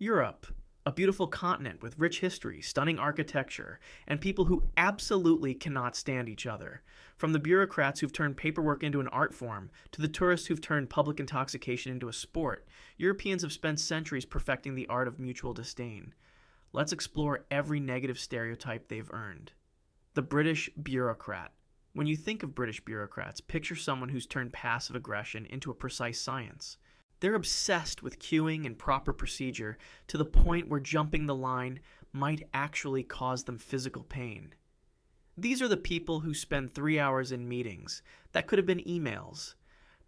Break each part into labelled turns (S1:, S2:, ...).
S1: Europe, a beautiful continent with rich history, stunning architecture, and people who absolutely cannot stand each other. From the bureaucrats who've turned paperwork into an art form, to the tourists who've turned public intoxication into a sport, Europeans have spent centuries perfecting the art of mutual disdain. Let's explore every negative stereotype they've earned. The British bureaucrat. When you think of British bureaucrats, picture someone who's turned passive aggression into a precise science. They're obsessed with queuing and proper procedure to the point where jumping the line might actually cause them physical pain. These are the people who spend 3 hours in meetings that could have been emails,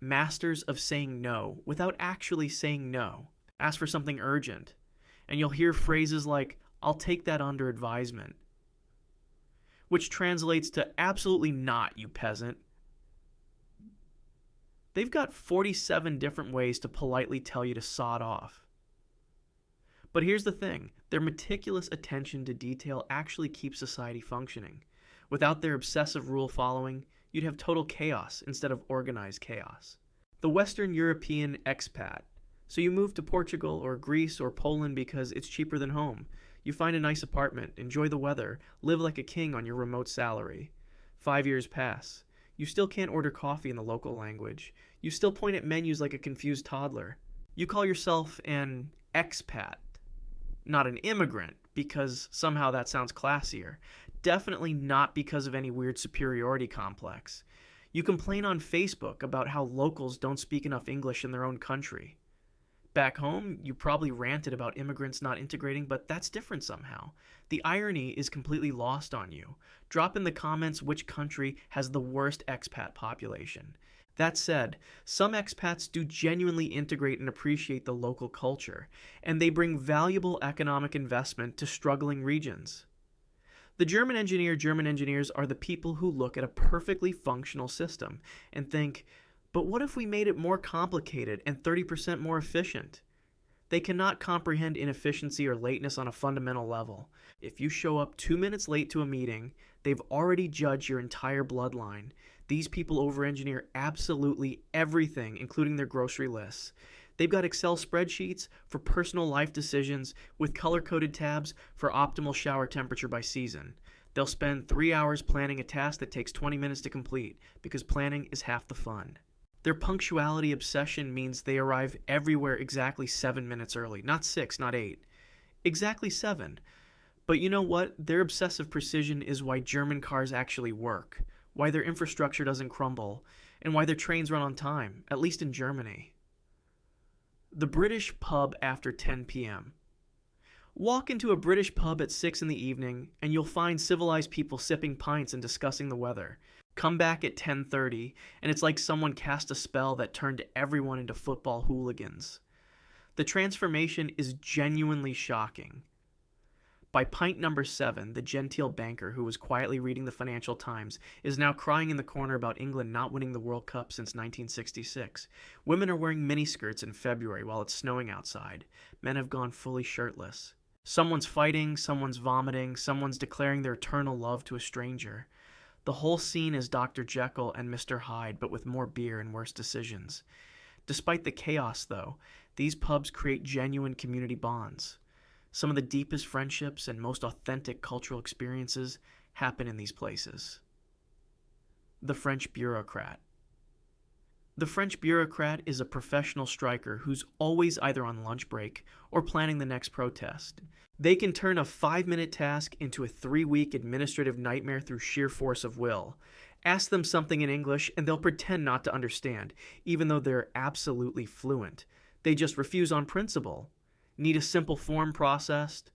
S1: masters of saying no without actually saying no. Ask for something urgent, and you'll hear phrases like, "I'll take that under advisement," which translates to "absolutely not, you peasant." They've got 47 different ways to politely tell you to sod off. But here's the thing, their meticulous attention to detail actually keeps society functioning. Without their obsessive rule following, you'd have total chaos instead of organized chaos. The Western European expat. So you move to Portugal or Greece or Poland because it's cheaper than home. You find a nice apartment, enjoy the weather, live like a king on your remote salary. 5 years pass. You still can't order coffee in the local language. You still point at menus like a confused toddler. You call yourself an expat, not an immigrant, because somehow that sounds classier. Definitely not because of any weird superiority complex. You complain on Facebook about how locals don't speak enough English in their own country. Back home, you probably ranted about immigrants not integrating, but that's different somehow. The irony is completely lost on you. Drop in the comments which country has the worst expat population. That said, some expats do genuinely integrate and appreciate the local culture, and they bring valuable economic investment to struggling regions. The German engineers are the people who look at a perfectly functional system and think, but what if we made it more complicated and 30% more efficient? They cannot comprehend inefficiency or lateness on a fundamental level. If you show up 2 minutes late to a meeting, they've already judged your entire bloodline. These people over-engineer absolutely everything, including their grocery lists. They've got Excel spreadsheets for personal life decisions with color-coded tabs for optimal shower temperature by season. They'll spend 3 hours planning a task that takes 20 minutes to complete because planning is half the fun. Their punctuality obsession means they arrive everywhere exactly 7 minutes early. Not 6, not 8. Exactly 7. But you know what? Their obsessive precision is why German cars actually work, why their infrastructure doesn't crumble, and why their trains run on time, at least in Germany. The British pub after 10 p.m. Walk into a British pub at 6 in the evening, and you'll find civilized people sipping pints and discussing the weather. Come back at 10:30, and it's like someone cast a spell that turned everyone into football hooligans. The transformation is genuinely shocking. By pint number 7, the genteel banker who was quietly reading the Financial Times is now crying in the corner about England not winning the World Cup since 1966. Women are wearing miniskirts in February while it's snowing outside. Men have gone fully shirtless. Someone's fighting, someone's vomiting, someone's declaring their eternal love to a stranger. The whole scene is Dr. Jekyll and Mr. Hyde, but with more beer and worse decisions. Despite the chaos, though, these pubs create genuine community bonds. Some of the deepest friendships and most authentic cultural experiences happen in these places. The French bureaucrat. The French bureaucrat is a professional striker who's always either on lunch break or planning the next protest. They can turn a 5-minute task into a 3-week administrative nightmare through sheer force of will. Ask them something in English and they'll pretend not to understand, even though they're absolutely fluent. They just refuse on principle. Need a simple form processed?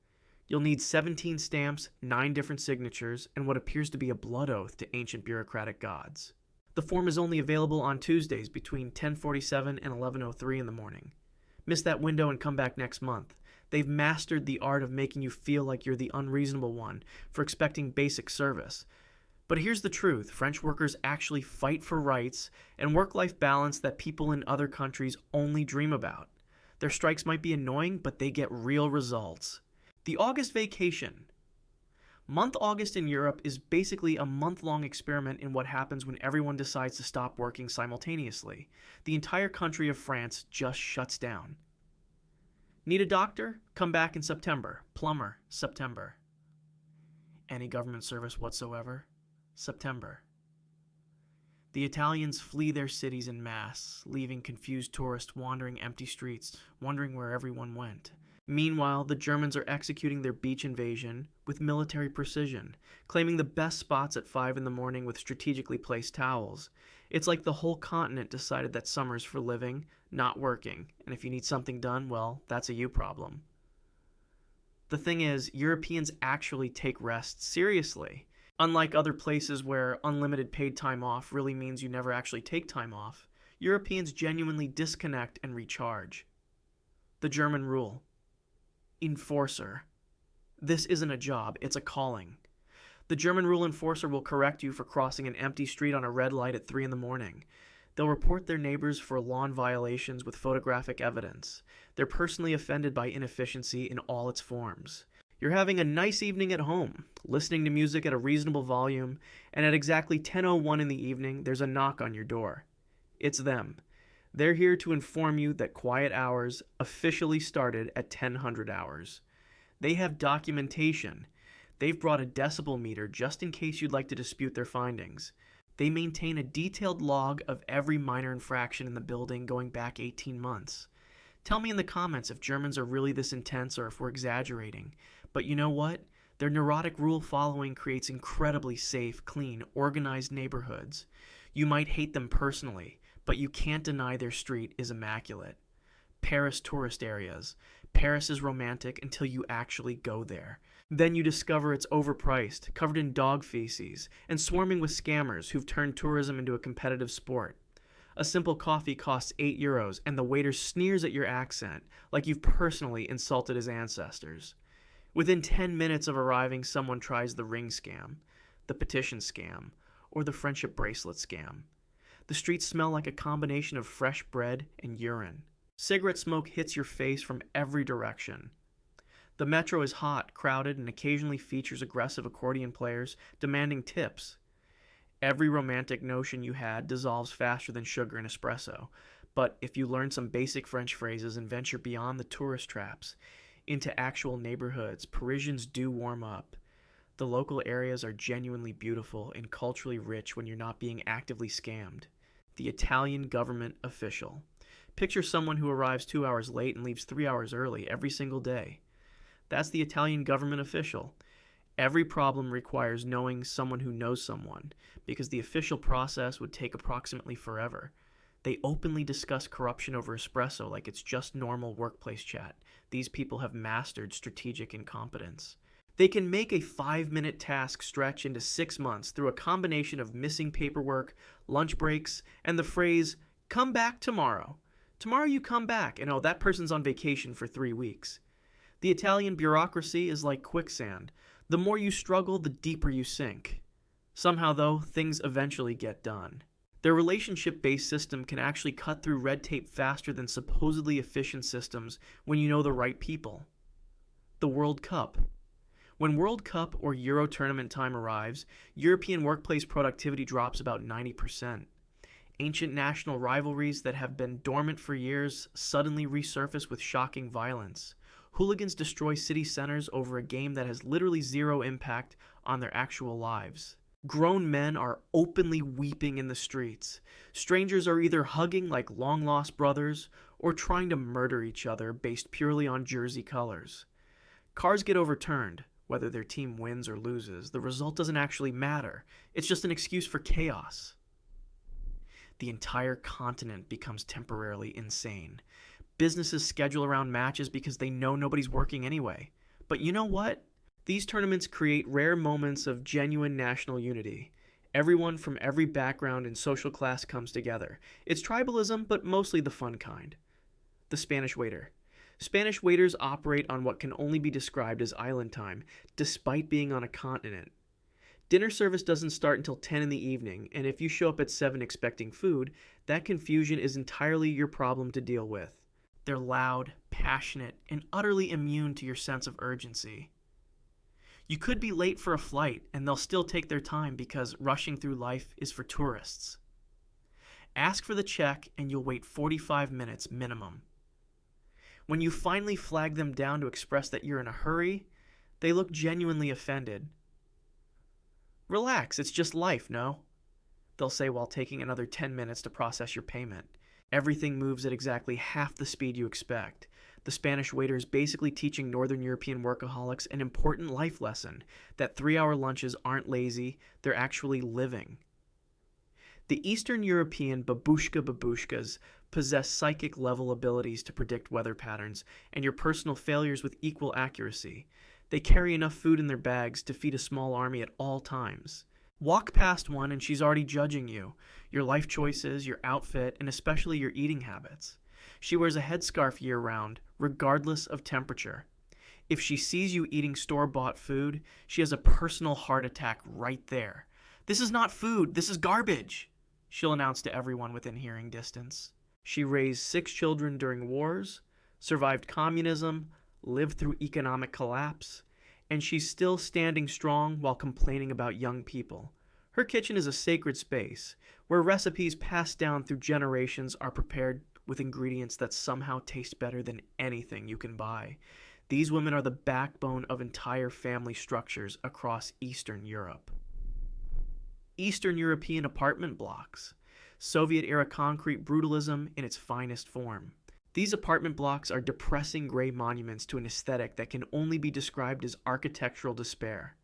S1: You'll need 17 stamps, 9 different signatures, and what appears to be a blood oath to ancient bureaucratic gods. The form is only available on Tuesdays between 10:47 and 11:03 in the morning. Miss that window and come back next month. They've mastered the art of making you feel like you're the unreasonable one for expecting basic service. But here's the truth. French workers actually fight for rights and work-life balance that people in other countries only dream about. Their strikes might be annoying, but they get real results. The August vacation. Month August in Europe is basically a month-long experiment in what happens when everyone decides to stop working simultaneously. The entire country of France just shuts down. Need a doctor? Come back in September. Plumber, September. Any government service whatsoever? September. The Italians flee their cities en masse, leaving confused tourists wandering empty streets, wondering where everyone went. Meanwhile, the Germans are executing their beach invasion with military precision, claiming the best spots at 5 in the morning with strategically placed towels. It's like the whole continent decided that summer's for living, not working, and if you need something done, well, that's a you problem. The thing is, Europeans actually take rest seriously. Unlike other places where unlimited paid time off really means you never actually take time off, Europeans genuinely disconnect and recharge. The German rule. Enforcer. This isn't a job, it's a calling. The German rule enforcer will correct you for crossing an empty street on a red light at 3 in the morning. They'll report their neighbors for lawn violations with photographic evidence. They're personally offended by inefficiency in all its forms. You're having a nice evening at home, listening to music at a reasonable volume, and at exactly 10:01 in the evening, there's a knock on your door. It's them. They're here to inform you that quiet hours officially started at 10:00 hours. They have documentation. They've brought a decibel meter just in case you'd like to dispute their findings. They maintain a detailed log of every minor infraction in the building going back 18 months. Tell me in the comments if Germans are really this intense or if we're exaggerating. But you know what? Their neurotic rule following creates incredibly safe, clean, organized neighborhoods. You might hate them personally, but you can't deny their street is immaculate. Paris tourist areas. Paris is romantic until you actually go there. Then you discover it's overpriced, covered in dog feces, and swarming with scammers who've turned tourism into a competitive sport. A simple coffee costs €8, and the waiter sneers at your accent like you've personally insulted his ancestors. Within 10 minutes of arriving, someone tries the ring scam, the petition scam, or the friendship bracelet scam. The streets smell like a combination of fresh bread and urine. Cigarette smoke hits your face from every direction. The metro is hot, crowded, and occasionally features aggressive accordion players demanding tips. Every romantic notion you had dissolves faster than sugar in espresso. But if you learn some basic French phrases and venture beyond the tourist traps, into actual neighborhoods, Parisians do warm up. The local areas are genuinely beautiful and culturally rich when you're not being actively scammed. The Italian government official. Picture someone who arrives 2 hours late and leaves 3 hours early every single day. That's the Italian government official. Every problem requires knowing someone who knows someone, because the official process would take approximately forever. They openly discuss corruption over espresso like it's just normal workplace chat. These people have mastered strategic incompetence. They can make a 5-minute task stretch into 6 months through a combination of missing paperwork, lunch breaks, and the phrase, "come back tomorrow." Tomorrow you come back, and oh, that person's on vacation for 3 weeks. The Italian bureaucracy is like quicksand. The more you struggle, the deeper you sink. Somehow, though, things eventually get done. Their relationship-based system can actually cut through red tape faster than supposedly efficient systems when you know the right people. The World Cup. When World Cup or Euro tournament time arrives, European workplace productivity drops about 90%. Ancient national rivalries that have been dormant for years suddenly resurface with shocking violence. Hooligans destroy city centers over a game that has literally zero impact on their actual lives. Grown men are openly weeping in the streets. Strangers are either hugging like long-lost brothers or trying to murder each other based purely on jersey colors. Cars get overturned, whether their team wins or loses. The result doesn't actually matter. It's just an excuse for chaos. The entire continent becomes temporarily insane. Businesses schedule around matches because they know nobody's working anyway. But you know what? These tournaments create rare moments of genuine national unity. Everyone from every background and social class comes together. It's tribalism, but mostly the fun kind. The Spanish waiter. Spanish waiters operate on what can only be described as island time, despite being on a continent. Dinner service doesn't start until 10 in the evening, and if you show up at 7 expecting food, that confusion is entirely your problem to deal with. They're loud, passionate, and utterly immune to your sense of urgency. You could be late for a flight, and they'll still take their time because rushing through life is for tourists. Ask for the check, and you'll wait 45 minutes minimum. When you finally flag them down to express that you're in a hurry, they look genuinely offended. "Relax, it's just life, no?" they'll say while taking another 10 minutes to process your payment. Everything moves at exactly half the speed you expect. The Spanish waiter is basically teaching Northern European workaholics an important life lesson, that 3-hour lunches aren't lazy, they're actually living. The Eastern European babushkas possess psychic level abilities to predict weather patterns and your personal failures with equal accuracy. They carry enough food in their bags to feed a small army at all times. Walk past one and she's already judging you, your life choices, your outfit, and especially your eating habits. She wears a headscarf year-round, regardless of temperature. If she sees you eating store-bought food, she has a personal heart attack right there. "This is not food, this is garbage," she'll announce to everyone within hearing distance. She raised 6 children during wars, survived communism, lived through economic collapse, and she's still standing strong while complaining about young people. Her kitchen is a sacred space, where recipes passed down through generations are prepared with ingredients that somehow taste better than anything you can buy. These women are the backbone of entire family structures across Eastern Europe. Eastern European apartment blocks. Soviet-era concrete brutalism in its finest form. These apartment blocks are depressing gray monuments to an aesthetic that can only be described as architectural despair.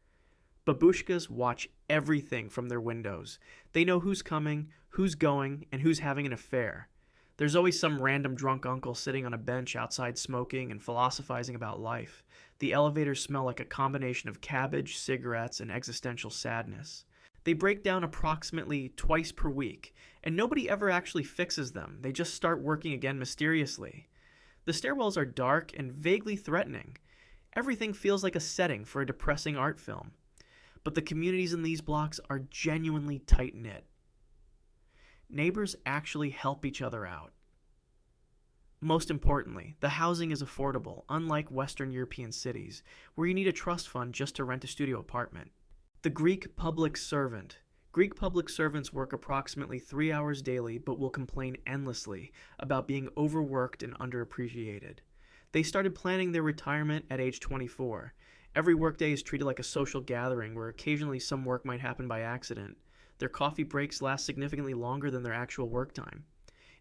S1: Babushkas watch everything from their windows. They know who's coming, who's going, and who's having an affair. There's always some random drunk uncle sitting on a bench outside smoking and philosophizing about life. The elevators smell like a combination of cabbage, cigarettes, and existential sadness. They break down approximately twice per week, and nobody ever actually fixes them. They just start working again mysteriously. The stairwells are dark and vaguely threatening. Everything feels like a setting for a depressing art film. But the communities in these blocks are genuinely tight-knit. Neighbors actually help each other out. Most importantly, the housing is affordable, unlike Western European cities, where you need a trust fund just to rent a studio apartment. The Greek public servant. Greek public servants work approximately 3 hours daily but will complain endlessly about being overworked and underappreciated. They started planning their retirement at age 24. Every workday is treated like a social gathering where occasionally some work might happen by accident. Their coffee breaks last significantly longer than their actual work time.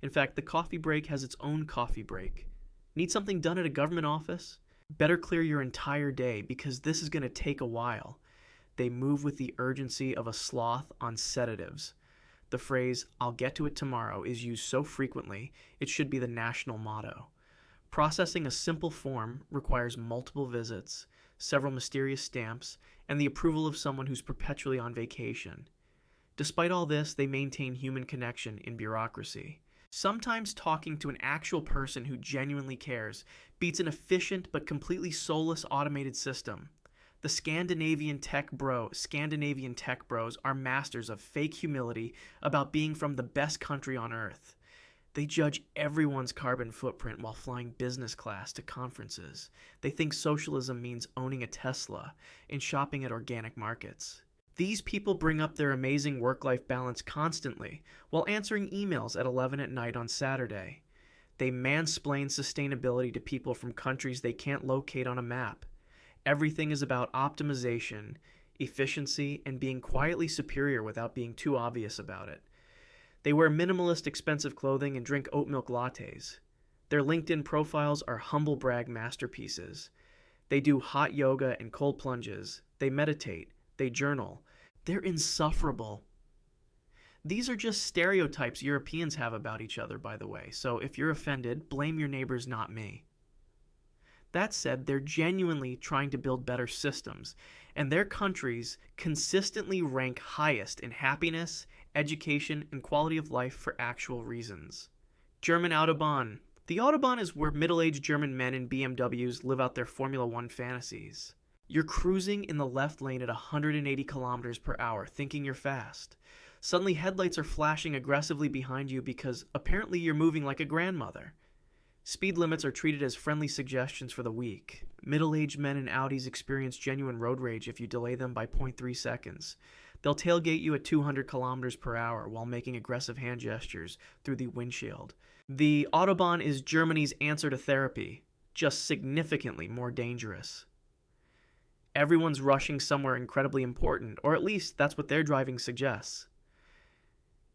S1: In fact, the coffee break has its own coffee break. Need something done at a government office? Better clear your entire day because this is going to take a while. They move with the urgency of a sloth on sedatives. The phrase, "I'll get to it tomorrow," is used so frequently, it should be the national motto. Processing a simple form requires multiple visits, several mysterious stamps, and the approval of someone who's perpetually on vacation. Despite all this, they maintain human connection in bureaucracy. Sometimes talking to an actual person who genuinely cares beats an efficient but completely soulless automated system. The Scandinavian tech bros are masters of fake humility about being from the best country on earth. They judge everyone's carbon footprint while flying business class to conferences. They think socialism means owning a Tesla and shopping at organic markets. These people bring up their amazing work-life balance constantly while answering emails at 11 at night on Saturday. They mansplain sustainability to people from countries they can't locate on a map. Everything is about optimization, efficiency, and being quietly superior without being too obvious about it. They wear minimalist, expensive clothing and drink oat milk lattes. Their LinkedIn profiles are humble brag masterpieces. They do hot yoga and cold plunges. They meditate. They journal. They're insufferable. These are just stereotypes Europeans have about each other, by the way, so if you're offended, blame your neighbors, not me. That said, they're genuinely trying to build better systems, and their countries consistently rank highest in happiness, education, and quality of life for actual reasons. German Autobahn. The Autobahn is where middle-aged German men in BMWs live out their Formula One fantasies. You're cruising in the left lane at 180 kilometers per hour, thinking you're fast. Suddenly, headlights are flashing aggressively behind you because apparently you're moving like a grandmother. Speed limits are treated as friendly suggestions for the weak. Middle-aged men in Audis experience genuine road rage if you delay them by 0.3 seconds. They'll tailgate you at 200 kilometers per hour while making aggressive hand gestures through the windshield. The Autobahn is Germany's answer to therapy. just significantly more dangerous. Everyone's rushing somewhere incredibly important, or at least that's what their driving suggests.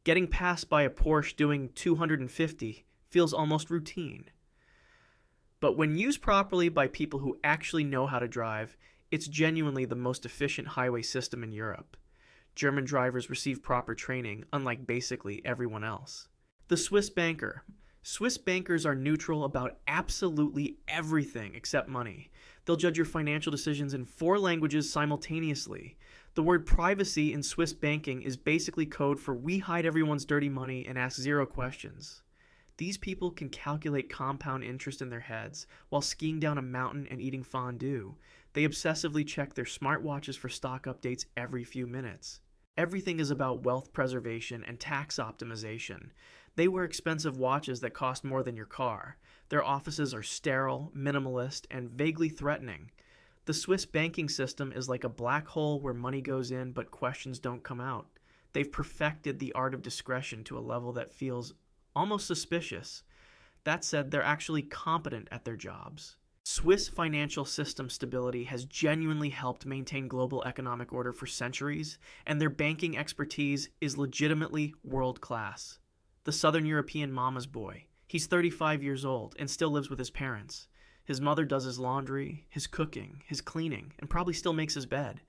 S1: Getting passed by a Porsche doing 250 feels almost routine. But when used properly by people who actually know how to drive, it's genuinely the most efficient highway system in Europe. German drivers receive proper training, unlike basically everyone else. The Swiss banker. Swiss bankers are neutral about absolutely everything except money. They'll judge your financial decisions in 4 languages simultaneously. The word privacy in Swiss banking is basically code for we hide everyone's dirty money and ask 0 questions. These people can calculate compound interest in their heads while skiing down a mountain and eating fondue. They obsessively check their smartwatches for stock updates every few minutes. Everything is about wealth preservation and tax optimization. They wear expensive watches that cost more than your car. Their offices are sterile, minimalist, and vaguely threatening. The Swiss banking system is like a black hole where money goes in but questions don't come out. They've perfected the art of discretion to a level that feels almost suspicious. That said, they're actually competent at their jobs. Swiss financial system stability has genuinely helped maintain global economic order for centuries, and their banking expertise is legitimately world-class. The Southern European mama's boy. He's 35 years old and still lives with his parents. His mother does his laundry, his cooking, his cleaning, and probably still makes his bed.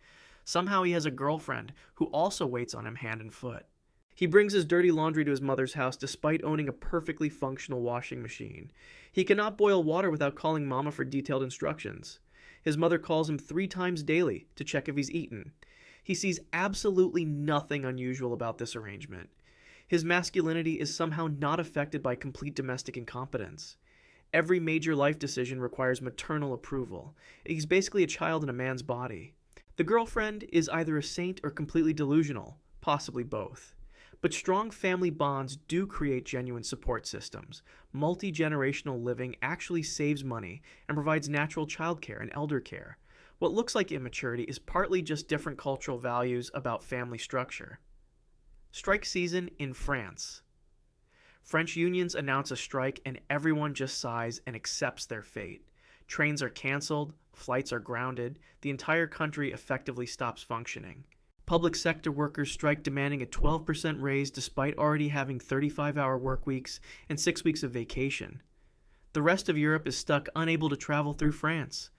S1: Somehow he has a girlfriend who also waits on him hand and foot. He brings his dirty laundry to his mother's house despite owning a perfectly functional washing machine. He cannot boil water without calling mama for detailed instructions. His mother calls him 3 times daily to check if he's eaten. He sees absolutely nothing unusual about this arrangement. His masculinity is somehow not affected by complete domestic incompetence. Every major life decision requires maternal approval. He's basically a child in a man's body. The girlfriend is either a saint or completely delusional, possibly both. But strong family bonds do create genuine support systems. Multi-generational living actually saves money and provides natural childcare and elder care. What looks like immaturity is partly just different cultural values about family structure. Strike season in France. French unions announce a strike and everyone just sighs and accepts their fate. Trains are canceled, flights are grounded, the entire country effectively stops functioning. Public sector workers strike demanding a 12% raise despite already having 35-hour work weeks and 6 weeks of vacation. The rest of Europe is stuck unable to travel through France.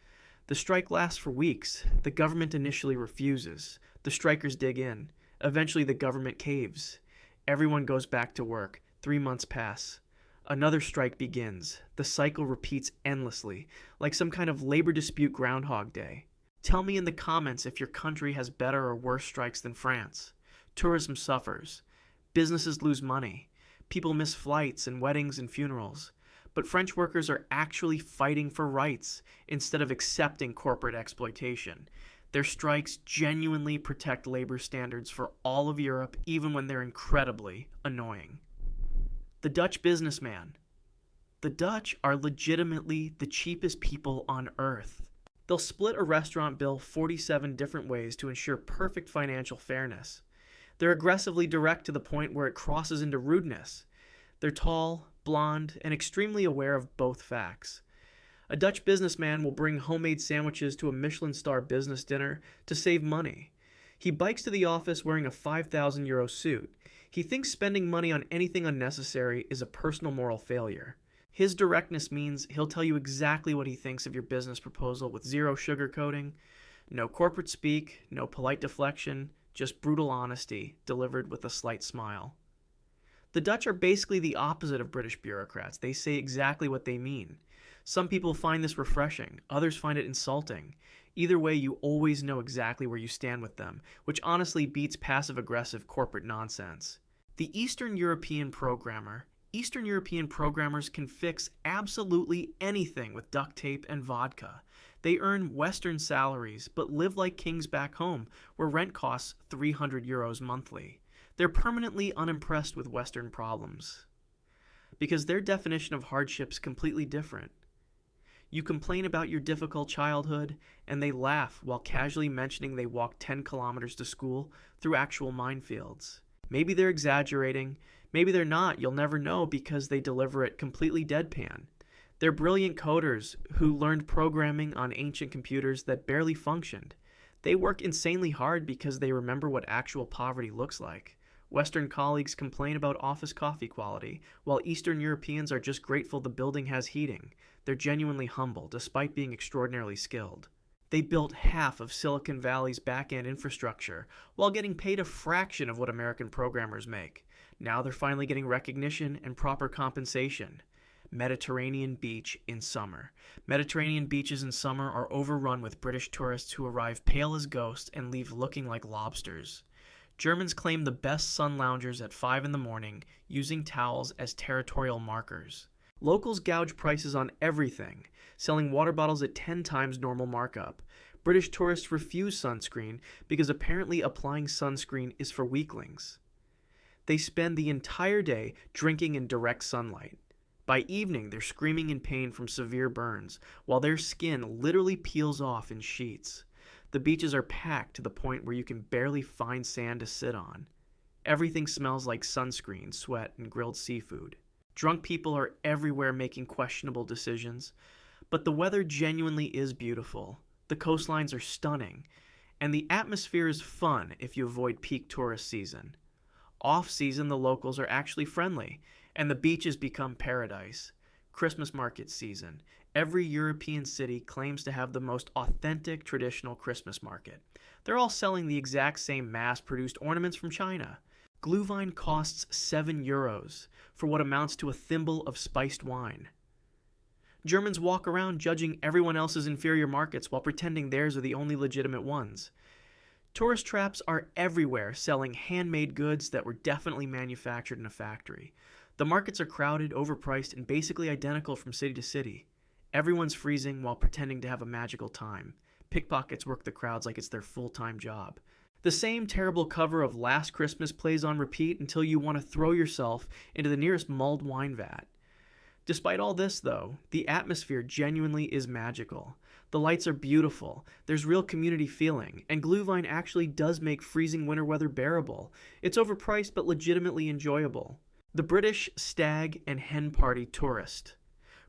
S1: The strike lasts for weeks. The government initially refuses. The strikers dig in. Eventually the government caves. Everyone goes back to work. 3 months pass. Another strike begins. The cycle repeats endlessly, like some kind of labor dispute Groundhog Day. Tell me in the comments if your country has better or worse strikes than France. Tourism suffers. Businesses lose money. People miss flights and weddings and funerals. But French workers are actually fighting for rights instead of accepting corporate exploitation. Their strikes genuinely protect labor standards for all of Europe, even when they're incredibly annoying. The Dutch businessman. The Dutch are legitimately the cheapest people on earth. They'll split a restaurant bill 47 different ways to ensure perfect financial fairness. They're aggressively direct to the point where it crosses into rudeness. They're tall, blonde, and extremely aware of both facts. A Dutch businessman will bring homemade sandwiches to a Michelin star business dinner to save money. He bikes to the office wearing a €5,000 suit. He thinks spending money on anything unnecessary is a personal moral failure. His directness means he'll tell you exactly what he thinks of your business proposal with zero sugarcoating, no corporate speak, no polite deflection, just brutal honesty delivered with a slight smile. The Dutch are basically the opposite of British bureaucrats. They say exactly what they mean. Some people find this refreshing, others find it insulting. Either way, you always know exactly where you stand with them, which honestly beats passive-aggressive corporate nonsense. The Eastern European programmers can fix absolutely anything with duct tape and vodka. They earn Western salaries, but live like kings back home, where rent costs €300 monthly. They're permanently unimpressed with Western problems, because their definition of hardship's completely different. You complain about your difficult childhood, and they laugh while casually mentioning they walked 10 kilometers to school through actual minefields. Maybe they're exaggerating, maybe they're not, you'll never know because they deliver it completely deadpan. They're brilliant coders who learned programming on ancient computers that barely functioned. They work insanely hard because they remember what actual poverty looks like. Western colleagues complain about office coffee quality, while Eastern Europeans are just grateful the building has heating. They're genuinely humble, despite being extraordinarily skilled. They built half of Silicon Valley's back-end infrastructure, while getting paid a fraction of what American programmers make. Now they're finally getting recognition and proper compensation. Mediterranean beach in summer. Mediterranean beaches in summer are overrun with British tourists who arrive pale as ghosts and leave looking like lobsters. Germans claim the best sun loungers at 5 in the morning, using towels as territorial markers. Locals gouge prices on everything, selling water bottles at 10 times normal markup. British tourists refuse sunscreen because apparently applying sunscreen is for weaklings. They spend the entire day drinking in direct sunlight. By evening, they're screaming in pain from severe burns, while their skin literally peels off in sheets. The beaches are packed to the point where you can barely find sand to sit on. Everything smells like sunscreen, sweat, and grilled seafood. Drunk people are everywhere making questionable decisions, but the weather genuinely is beautiful. The coastlines are stunning, and the atmosphere is fun if you avoid peak tourist season. Off-season, the locals are actually friendly, and the beaches become paradise. Christmas market season. Every European city claims to have the most authentic traditional Christmas market. They're all selling the exact same mass-produced ornaments from China. Glühwein costs €7 for what amounts to a thimble of spiced wine. Germans walk around judging everyone else's inferior markets while pretending theirs are the only legitimate ones. Tourist traps are everywhere, selling handmade goods that were definitely manufactured in a factory. The markets are crowded, overpriced, and basically identical from city to city. Everyone's freezing while pretending to have a magical time. Pickpockets work the crowds like it's their full-time job. The same terrible cover of Last Christmas plays on repeat until you want to throw yourself into the nearest mulled wine vat. Despite all this, though, the atmosphere genuinely is magical. The lights are beautiful, there's real community feeling, and Glühwein actually does make freezing winter weather bearable. It's overpriced but legitimately enjoyable. The British stag and hen party tourist.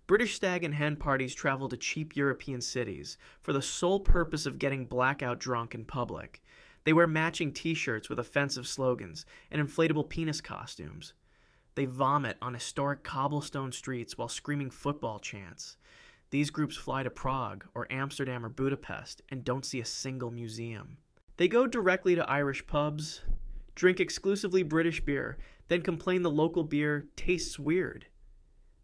S1: British stag and hen parties travel to cheap European cities for the sole purpose of getting blackout drunk in public. They wear matching t-shirts with offensive slogans and inflatable penis costumes. They vomit on historic cobblestone streets while screaming football chants. These groups fly to Prague or Amsterdam or Budapest and don't see a single museum. They go directly to Irish pubs, drink exclusively British beer, then complain the local beer tastes weird.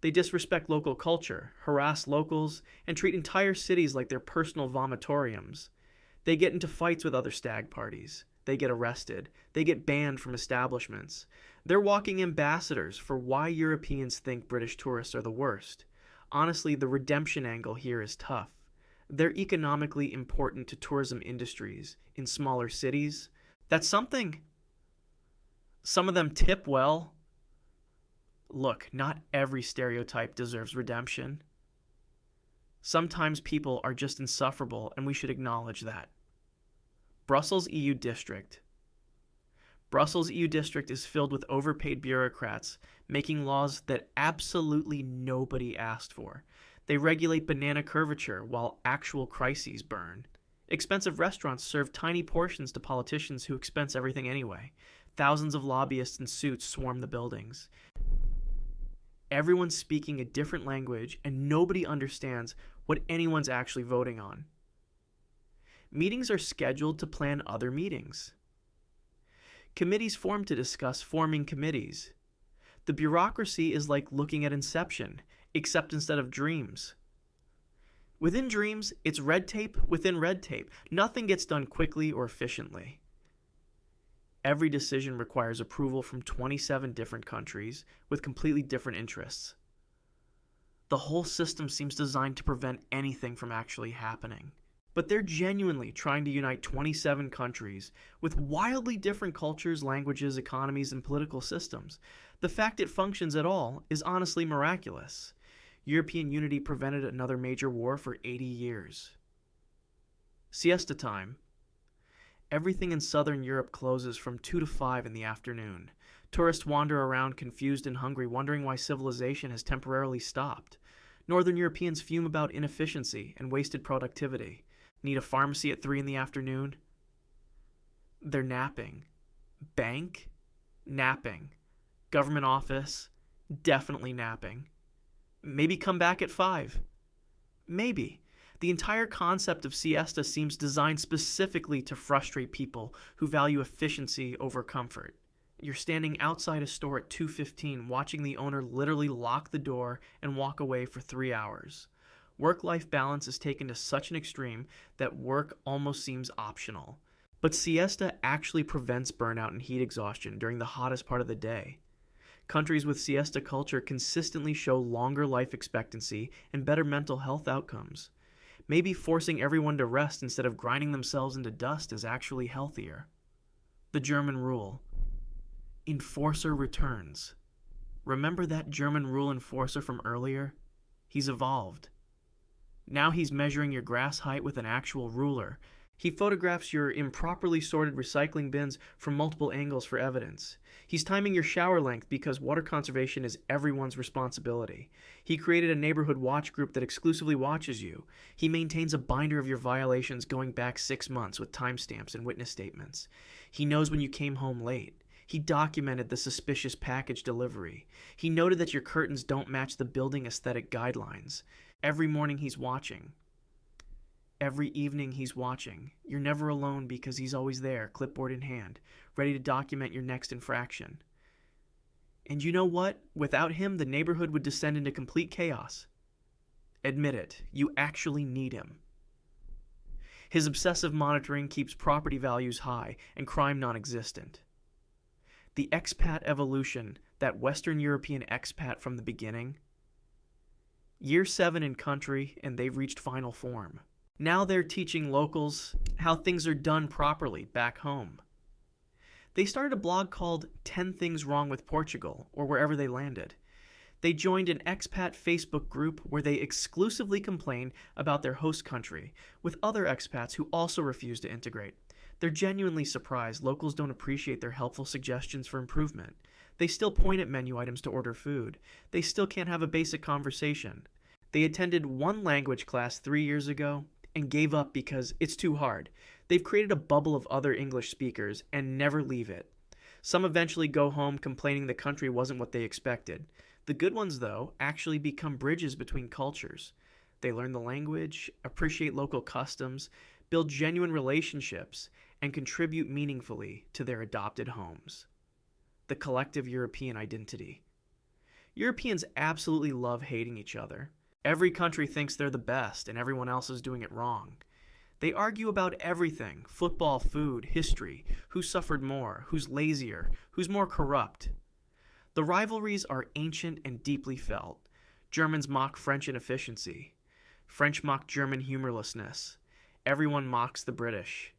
S1: They disrespect local culture, harass locals, and treat entire cities like their personal vomitoriums. They get into fights with other stag parties. They get arrested. They get banned from establishments. They're walking ambassadors for why Europeans think British tourists are the worst. Honestly, the redemption angle here is tough. They're economically important to tourism industries in smaller cities. That's something. Some of them tip well. Look, not every stereotype deserves redemption. Sometimes people are just insufferable, and we should acknowledge that. Brussels EU District. Brussels EU District is filled with overpaid bureaucrats making laws that absolutely nobody asked for. They regulate banana curvature while actual crises burn. Expensive restaurants serve tiny portions to politicians who expense everything anyway. Thousands of lobbyists in suits swarm the buildings. Everyone's speaking a different language, and nobody understands what anyone's actually voting on. Meetings are scheduled to plan other meetings. Committees form to discuss forming committees. The bureaucracy is like looking at Inception, except instead of dreams. Within dreams, it's red tape within red tape. Nothing gets done quickly or efficiently. Every decision requires approval from 27 different countries with completely different interests. The whole system seems designed to prevent anything from actually happening. But they're genuinely trying to unite 27 countries with wildly different cultures, languages, economies, and political systems. The fact it functions at all is honestly miraculous. European unity prevented another major war for 80 years. Siesta time. Everything in southern Europe closes from 2 to 5 in the afternoon. Tourists wander around confused and hungry, wondering why civilization has temporarily stopped. Northern Europeans fume about inefficiency and wasted productivity. Need a pharmacy at 3 in the afternoon? They're napping. Bank? Napping. Government office? Definitely napping. Maybe come back at 5. Maybe. The entire concept of siesta seems designed specifically to frustrate people who value efficiency over comfort. You're standing outside a store at 2:15 watching the owner literally lock the door and walk away for 3 hours. Work-life balance is taken to such an extreme that work almost seems optional. But siesta actually prevents burnout and heat exhaustion during the hottest part of the day. Countries with siesta culture consistently show longer life expectancy and better mental health outcomes. Maybe forcing everyone to rest instead of grinding themselves into dust is actually healthier. The German rule. Enforcer returns. Remember that German rule enforcer from earlier? He's evolved. Now he's measuring your grass height with an actual ruler. He photographs your improperly sorted recycling bins from multiple angles for evidence. He's timing your shower length because water conservation is everyone's responsibility. He created a neighborhood watch group that exclusively watches you. He maintains a binder of your violations going back 6 months with timestamps and witness statements. He knows when you came home late. He documented the suspicious package delivery. He noted that your curtains don't match the building aesthetic guidelines. Every morning he's watching. Every evening he's watching. You're never alone because he's always there, clipboard in hand, ready to document your next infraction. And you know what? Without him, the neighborhood would descend into complete chaos. Admit it, you actually need him. His obsessive monitoring keeps property values high and crime non-existent. The expat evolution, that Western European expat from the beginning. Year 7 in country, and they've reached final form. Now they're teaching locals how things are done properly back home. They started a blog called 10 Things Wrong with Portugal, or wherever they landed. They joined an expat Facebook group where they exclusively complain about their host country, with other expats who also refuse to integrate. They're genuinely surprised locals don't appreciate their helpful suggestions for improvement. They still point at menu items to order food. They still can't have a basic conversation. They attended one language class 3 years ago and gave up because it's too hard. They've created a bubble of other English speakers and never leave it. Some eventually go home complaining the country wasn't what they expected. The good ones, though, actually become bridges between cultures. They learn the language, appreciate local customs, build genuine relationships, and contribute meaningfully to their adopted homes. The collective European identity. Europeans absolutely love hating each other. Every country thinks they're the best and everyone else is doing it wrong. They argue about everything: football, food, history, who suffered more, who's lazier, who's more corrupt. The rivalries are ancient and deeply felt. Germans mock French inefficiency. French mock German humorlessness. Everyone mocks the British.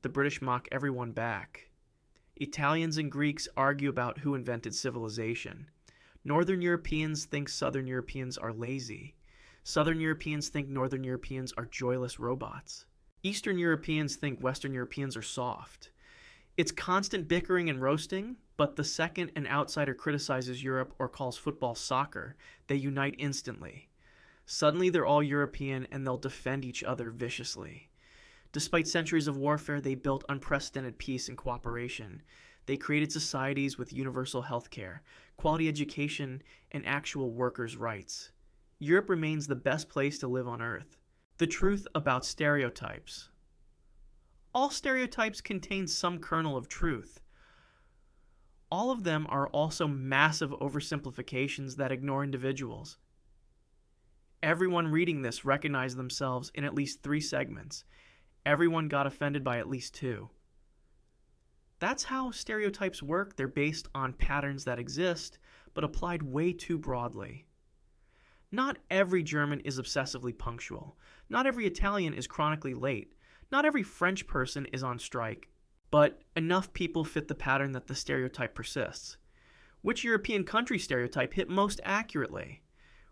S1: The British mock everyone back. Italians and Greeks argue about who invented civilization. Northern Europeans think Southern Europeans are lazy. Southern Europeans think Northern Europeans are joyless robots. Eastern Europeans think Western Europeans are soft. It's constant bickering and roasting, but the second an outsider criticizes Europe or calls football soccer, they unite instantly. Suddenly they're all European and they'll defend each other viciously. Despite centuries of warfare, they built unprecedented peace and cooperation. They created societies with universal health care, quality education, and actual workers' rights. Europe remains the best place to live on Earth. The truth about stereotypes. All stereotypes contain some kernel of truth. All of them are also massive oversimplifications that ignore individuals. Everyone reading this recognized themselves in at least 3 segments. Everyone got offended by at least 2. That's how stereotypes work. They're based on patterns that exist, but applied way too broadly. Not every German is obsessively punctual. Not every Italian is chronically late. Not every French person is on strike. But enough people fit the pattern that the stereotype persists. Which European country stereotype hit most accurately?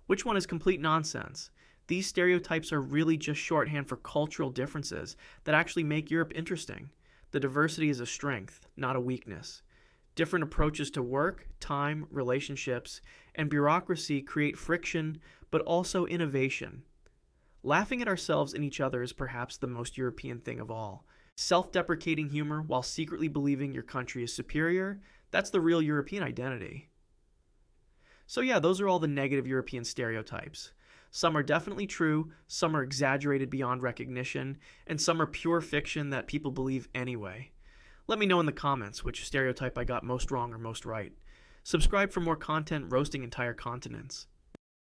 S1: Which one is complete nonsense? These stereotypes are really just shorthand for cultural differences that actually make Europe interesting. The diversity is a strength, not a weakness. Different approaches to work, time, relationships, and bureaucracy create friction, but also innovation. Laughing at ourselves and each other is perhaps the most European thing of all. Self-deprecating humor while secretly believing your country is superior, that's the real European identity. So yeah, those are all the negative European stereotypes. Some are definitely true, some are exaggerated beyond recognition, and some are pure fiction that people believe anyway. Let me know in the comments which stereotype I got most wrong or most right. Subscribe for more content roasting entire continents.